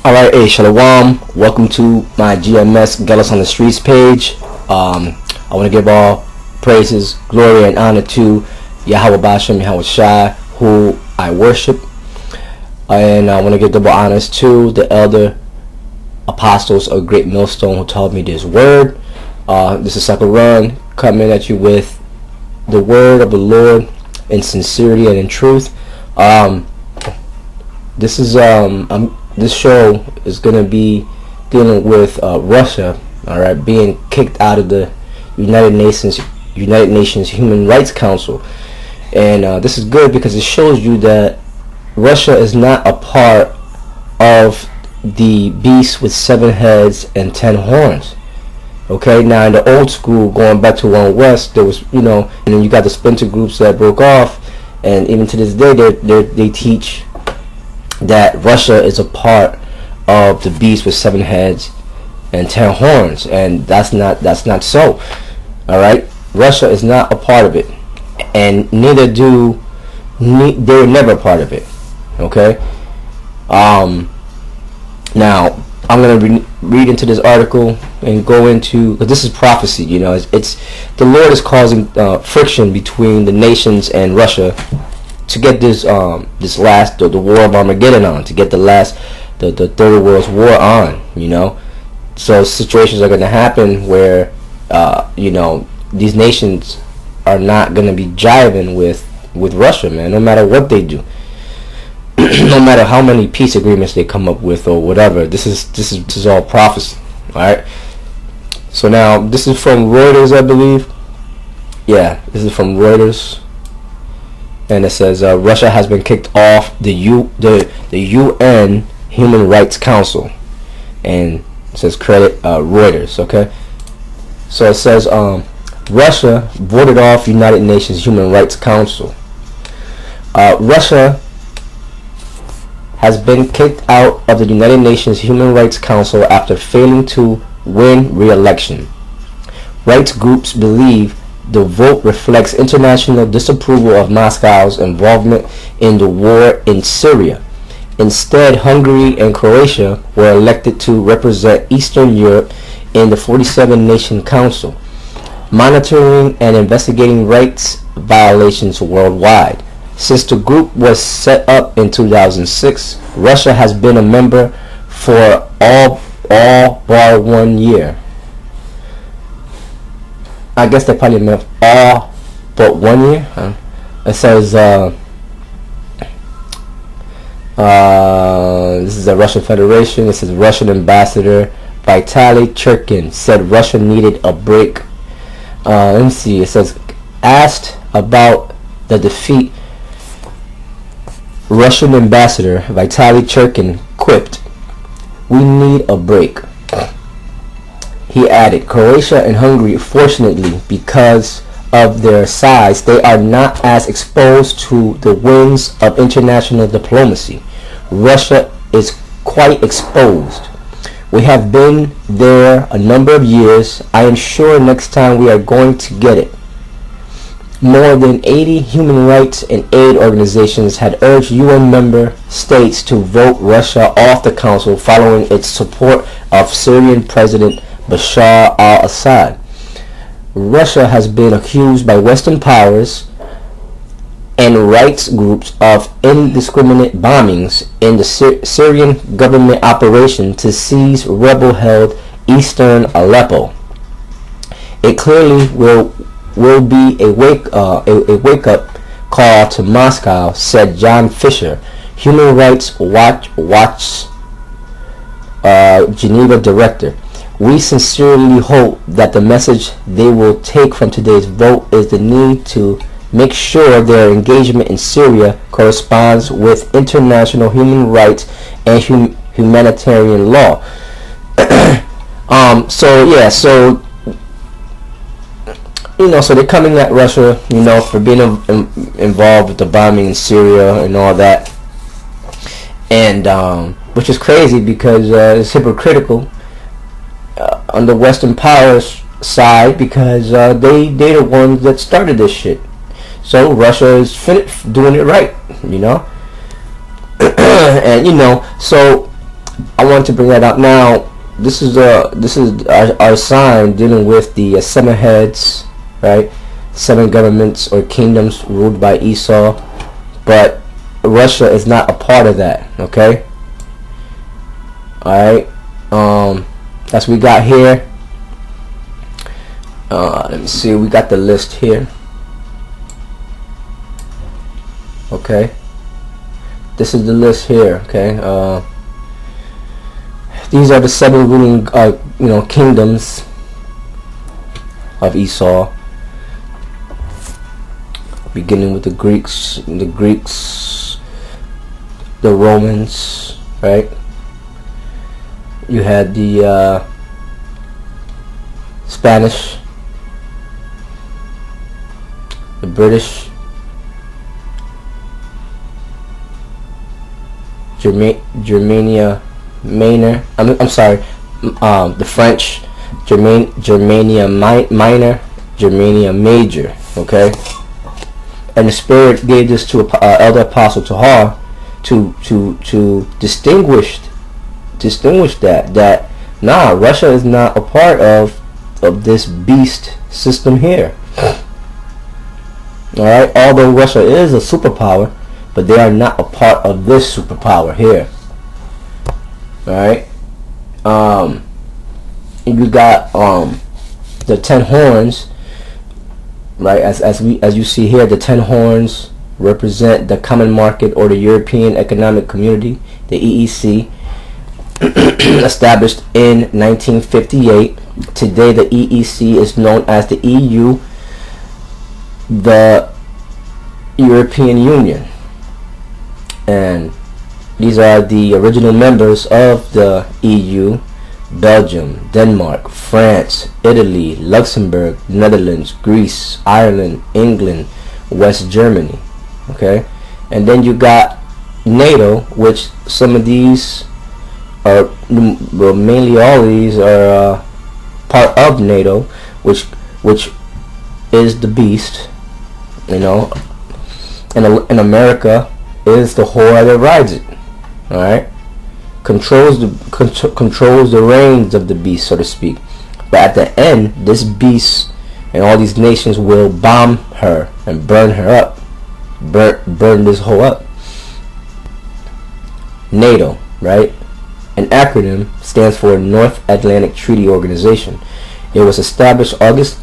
Alright, hey, Shalom. Welcome to my GMS Get Us on the Streets page. I want to give all praises, glory, and honor to Yahweh Bashem, Yahweh Shai, who I worship. And I want to give double honors to the elder apostles of Great Millstone who taught me this word. This is Sucker Run coming at you with the word of the Lord in sincerity and in truth. This show is going to be dealing with Russia, alright, being kicked out of the United Nations Human Rights Council. And this is good because it shows you that Russia is not a part of the beast with 7 heads and 10 horns. Okay, now in the old school, going back to One West, there was, and then you got the splinter groups that broke off, and even to this day, they teach that Russia is a part of the beast with 7 heads and 10 horns, and that's not so. All right, Russia is not a part of it, and they're never a part of it. Okay. Now I'm gonna read into this article and go into, because this is prophecy. It's the Lord is causing friction between the nations and Russia to get the war of Armageddon on, to get the third world's war on. So situations are going to happen where these nations are not going to be jiving with Russia, man, no matter what they do. No matter how many peace agreements they come up with or whatever. This is all prophecy. All right. So now this is from Reuters, I believe. Yeah, this is from Reuters. And it says Russia has been kicked off the UN Human Rights Council, and it says credit Reuters. Okay, so it says Russia voted off United Nations Human Rights Council. Russia has been kicked out of the United Nations Human Rights Council after failing to win re-election. Rights groups believe the vote reflects international disapproval of Moscow's involvement in the war in Syria. Instead, Hungary and Croatia were elected to represent Eastern Europe in the 47-nation council, monitoring and investigating rights violations worldwide. Since the group was set up in 2006, Russia has been a member for all bar 1 year. I guess they probably meant all but 1 year. It says this is the Russian Federation. It says Russian ambassador Vitaly Churkin said Russia needed a break. Let me see. It says asked about the defeat, Russian ambassador Vitaly Churkin quipped, "We need a break." He added, Croatia and Hungary, fortunately, because of their size, they are not as exposed to the winds of international diplomacy. Russia is quite exposed. We have been there a number of years. I am sure next time we are going to get it. More than 80 human rights and aid organizations had urged UN member states to vote Russia off the council following its support of Syrian President Bashar al-Assad. Russia has been accused by Western powers and rights groups of indiscriminate bombings in the Syrian government operation to seize rebel-held eastern Aleppo. It clearly will be a wake-up call to Moscow, said John Fisher, Human Rights Watch Geneva director. We sincerely hope that the message they will take from today's vote is the need to make sure their engagement in Syria corresponds with international human rights and humanitarian law. So they're coming at Russia, for being involved with the bombing in Syria and all that, and which is crazy because it's hypocritical on the Western powers side, because they're the ones that started this shit. So Russia is doing it right, and so I want to bring that up now. This is our sign dealing with the 7 heads, right? 7 governments or kingdoms ruled by Esau, but Russia is not a part of that. Okay. All right. That's what we got here. Let me see. We got the list here. Okay. This is the list here. Okay. These are the 7 ruling, kingdoms of Esau. Beginning with the Greeks, the Romans, right? You had the Spanish, the British, Germania Minor. I'm sorry, the French, Germania Minor, Germania Major. Okay, and the Spirit gave this to Elder Apostle Tahar to distinguish that nah, Russia is not a part of this beast system here. All right, although Russia is a superpower, but they are not a part of this superpower here. All right. You got the 10 horns, right? As you see here, the 10 horns represent the common market or the European Economic Community, the EEC, established in 1958. Today, the EEC is known as the EU, the European Union, and these are the original members of the EU: Belgium, Denmark, France, Italy, Luxembourg, Netherlands, Greece, Ireland, England, West Germany. Okay, and then you got NATO, which some of these are, well, mainly all of these are part of NATO, which is the beast, and America is the whore that rides it. All right, controls the reins of the beast, so to speak. But at the end, this beast and all these nations will bomb her and burn her up, burn this whole up. NATO, right? An acronym, stands for North Atlantic Treaty Organization. It was established August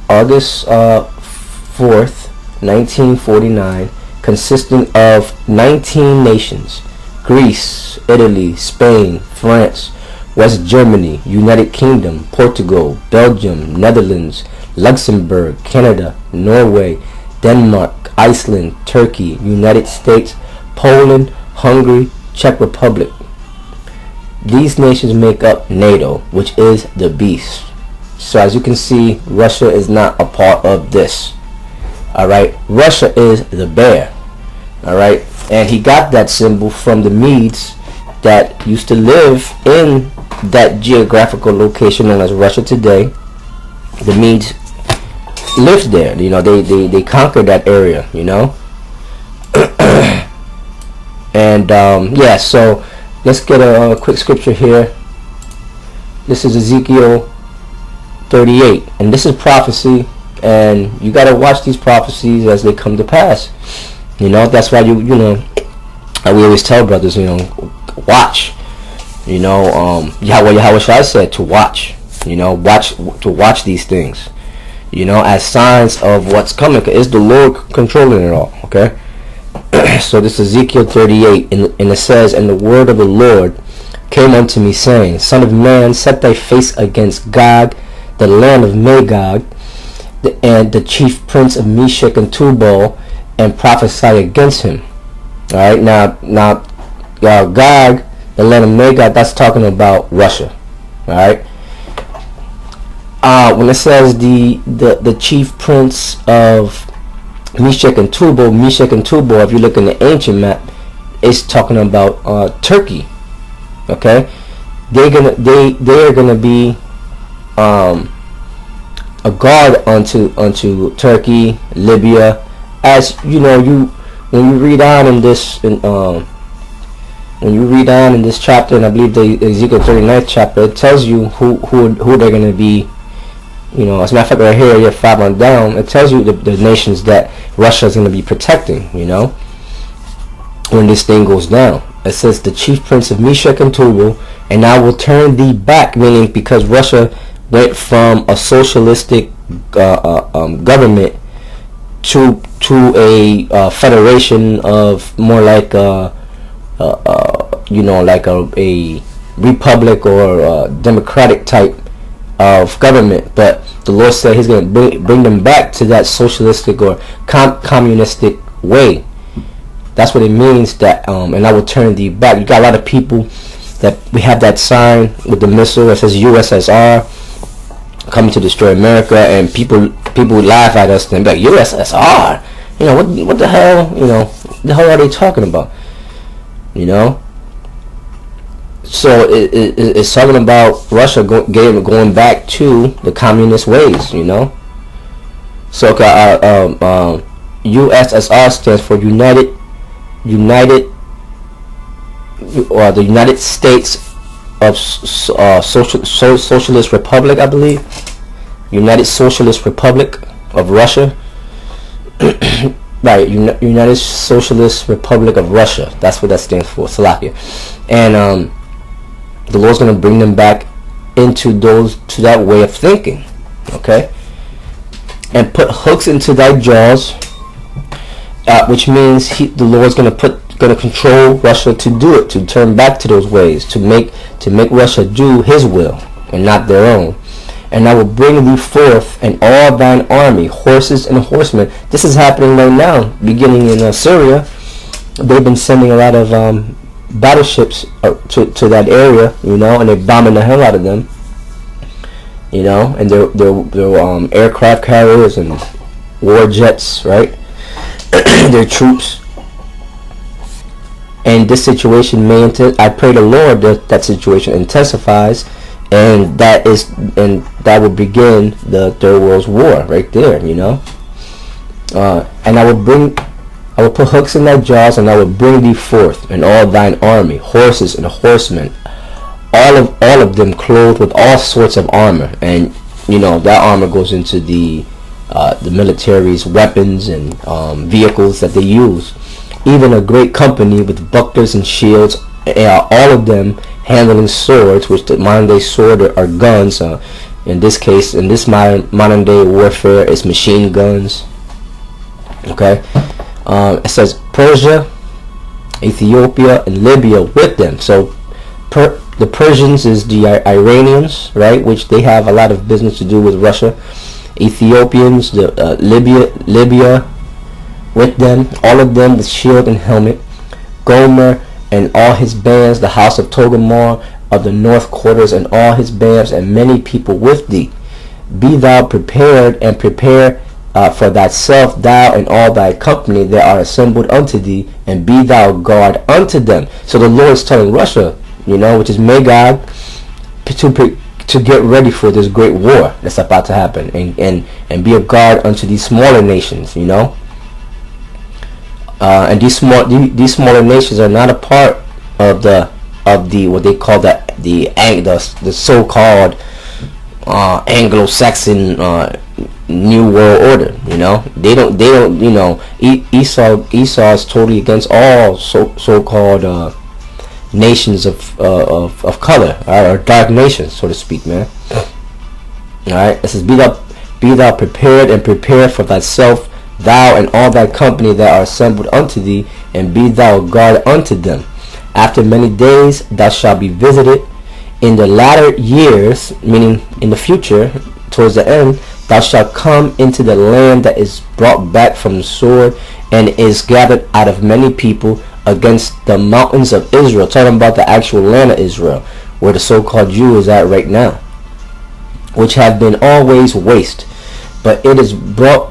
4th, 1949, consisting of 19 nations: Greece, Italy, Spain, France, West Germany, United Kingdom, Portugal, Belgium, Netherlands, Luxembourg, Canada, Norway, Denmark, Iceland, Turkey, United States, Poland, Hungary, Czech Republic. These nations make up NATO, which is the beast. So as you can see, Russia is not a part of this. Alright, Russia is the bear. Alright, and he got that symbol from the Medes that used to live in that geographical location known as Russia today. The Medes lived there, they conquered that area, and yeah, so let's get a quick scripture here. This is Ezekiel 38, and this is prophecy, and you got to watch these prophecies as they come to pass. That's why we always tell brothers, watch. Yahweh Shai said to watch. Watch these things. As signs of what's coming. It's the Lord controlling it all. Okay. So this is Ezekiel 38, and it says, "And the word of the Lord came unto me, saying, Son of man, set thy face against Gog, the land of Magog, and the chief prince of Meshech and Tubal, and prophesy against him." All right, now, Gog, the land of Magog, that's talking about Russia. All right. When it says the chief prince of Meshech and Tubal, if you look in the ancient map, it's talking about Turkey. Okay, they are gonna be a guard unto Turkey, Libya. As when you read on in this when you read on in this chapter, and I believe the Ezekiel 39th chapter, it tells you who they're going to be. You know, as a matter of fact, right here, 5 on down, it tells you the nations that Russia is going to be protecting, you know, when this thing goes down. It says, the chief prince of Meshach and Tubal, and I will turn thee back, meaning because Russia went from a socialistic government to a federation of more like you know, like a republic or a democratic type of government. But the Lord said He's going to bring them back to that socialistic or communistic way. That's what it means, that and I will turn thee back. You got a lot of people that we have that sign with the missile that says USSR coming to destroy America, and people would laugh at us and be like, USSR, you know, what the hell, you know, the hell are they talking about, you know? So it's talking about Russia going back to the communist ways, you know. So USSR stands for United or the United States of Socialist Republic, I believe. United Socialist Republic of Russia. Right, United Socialist Republic of Russia. That's what that stands for, Slovakia. And the Lord's going to bring them back to that way of thinking, okay? And put hooks into thy jaws, which means the Lord's going to control Russia to do it, to turn back to those ways, to make Russia do His will and not their own. And I will bring thee forth and all thine army, horses and horsemen. This is happening right now, beginning in Syria. They've been sending a lot of battleships to that area, you know, and they're bombing the hell out of them, you know, and they're aircraft carriers and war jets, right? Their troops. And this situation I pray the Lord that situation intensifies, and that will begin the Third World War right there, you know. And I will put hooks in thy jaws, and I will bring thee forth, and all thine army, horses and horsemen, all of them clothed with all sorts of armor. And you know, that armor goes into the military's weapons and vehicles that they use. Even a great company with bucklers and shields, all of them handling swords, which the modern day sword are guns. In this case, in this modern day warfare, it's machine guns. Okay. It says Persia, Ethiopia, and Libya with them. So the Persians is the Iranians, right, which they have a lot of business to do with Russia. Ethiopians, the Libya with them, all of them with shield and helmet. Gomer and all his bands, the house of Togarmah of the north quarters, and all his bands, and many people with thee. Be thou prepared, and prepare for thyself, thou and all thy company that are assembled unto thee, and be thou guard unto them. So the Lord is telling Russia, you know, which is Magog, to get ready for this great war that's about to happen, and be a guard unto these smaller nations, you know. And these smaller nations are not a part of the what they call the so-called Anglo-Saxon New World Order. You know, they don't you know, Esau is totally against all so-called nations of color, or dark nations, so to speak, man. All right, it says, be thou prepared, and prepare for thyself, thou and all thy company that are assembled unto thee, and be thou a guard unto them. After many days thou shalt be visited. In the latter years, meaning in the future, towards the end, thou shalt come into the land that is brought back from the sword, and is gathered out of many people against the mountains of Israel. Talking about the actual land of Israel, where the so-called Jew is at right now, which have been always waste, but it is brought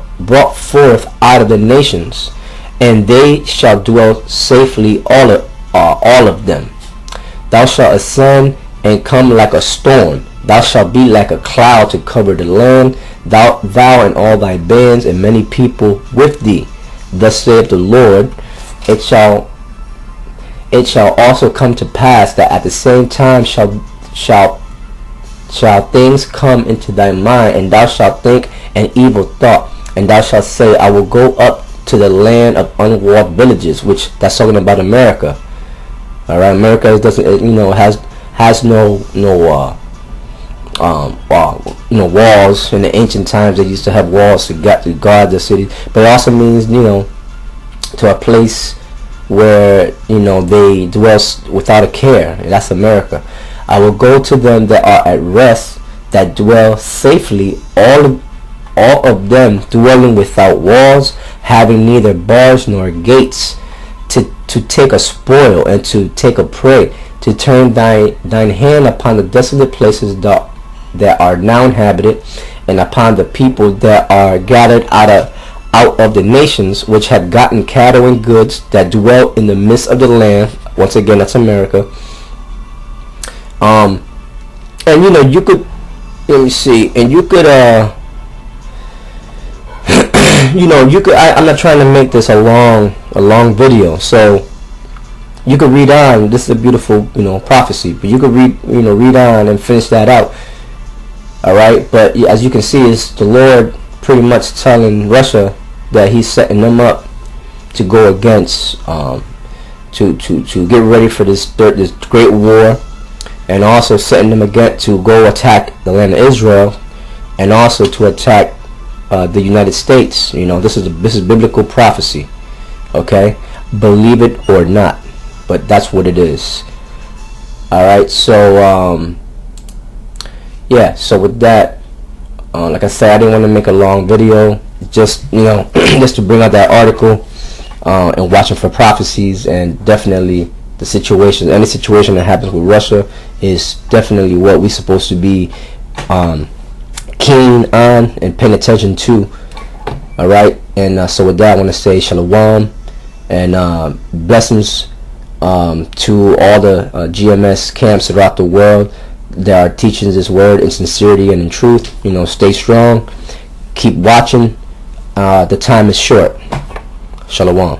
forth out of the nations, and they shall dwell safely, all of them. Thou shalt ascend and come like a storm. Thou shalt be like a cloud to cover the land, thou and all thy bands, and many people with thee. Thus saith the Lord, it shall it shall also come to pass that at the same time shall things come into thy mind, and thou shalt think an evil thought, and thou shalt say, I will go up to the land of unwalled villages, which that's talking about America. All right, America doesn't, has no walls. In the ancient times, they used to have walls to guard the city, but it also means, to a place where they dwell without a care. And that's America. I will go to them that are at rest, that dwell safely, all of them dwelling without walls, having neither bars nor gates, to take a spoil and to take a prey, to turn thine hand upon the desolate places that are now inhabited, and upon the people that are gathered out of the nations, which have gotten cattle and goods, that dwell in the midst of the land. Once again, that's America. And you could, let me see, and you could I'm not trying to make this a long video, so you could read on. This is a beautiful prophecy, but you could read on and finish that out. All right, but as you can see, it's the Lord pretty much telling Russia that he's setting them up to go against to get ready for this great war, and also setting them again to go attack the land of Israel, and also to attack the United States. This is biblical prophecy. Okay, believe it or not, but that's what it is. All right, so yeah, so with that, like I said, I didn't want to make a long video, just just to bring out that article and watching for prophecies. And definitely the situation, any situation that happens with Russia, is definitely what we're supposed to be keen on and paying attention to. All right, and so with that, I want to say shalom and blessings to all the GMS camps throughout the world that are teaching this word in sincerity and in truth. Stay strong, keep watching. The time is short. Shalom.